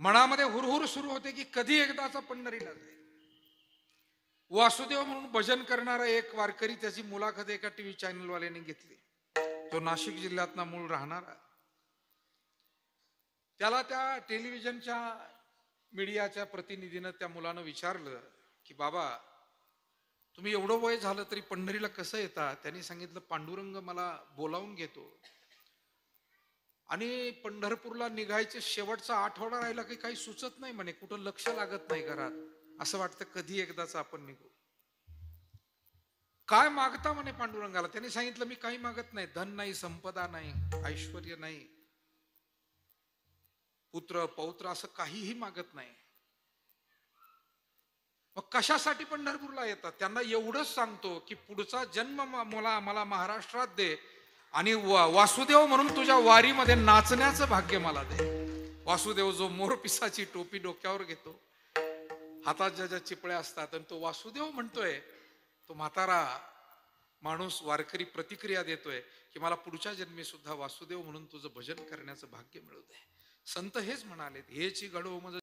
मनामध्ये हुरहुर सुरू होते की कधी एकदाचा पंढरीला जाईल. वासुदेव म्हणून भजन करणारा एक वारकरी, त्याची मुलाखत एका टीव्ही चॅनलवाल्याने घेतली. तो नाशिक जिल्ह्यातला मूळ राहणारा. त्याला त्या टेलिव्हिजनच्या मीडियाच्या प्रतिनिधीनं त्या मुलानं विचारलं की बाबा, तुम्ही एवढं वय झालं तरी पंढरीला कसं येता? त्यांनी सांगितलं, पांडुरंग मला बोलावून घेतो आणि पंढरपूरला निघायचे शेवटचा आठवडा राहिला की काही सुचत नाही म्हणे, कुठं लक्ष लागत नाही घरात, असं वाटतं कधी एकदाच आपण निघू. काय मागता म्हणे पांडुरंगाला? त्यांनी सांगितलं, मी काही मागत नाही, धन नाही, संपदा नाही, ऐश्वर्य नाही, पुत्र पौत्र असं काहीही मागत नाही. मग कशासाठी पंढरपूरला येतात? त्यांना एवढंच सांगतो की पुढचा जन्म मला महाराष्ट्रात दे आणि वासुदेव म्हणून तुझ्या वारीमध्ये नाचण्याचं भाग्य मला दे. वासुदेव जो मोरपिसाची टोपी डोक्यावर घेतो, हातात ज्या ज्या चिपळ्या असतात, आणि तो वासुदेव म्हणतोय, तो म्हातारा माणूस वारकरी प्रतिक्रिया देतोय की मला पुढच्या जन्मी सुद्धा वासुदेव म्हणून तुझं भजन करण्याचं भाग्य मिळू दे. संत हेच म्हणाले, हेची घडो मज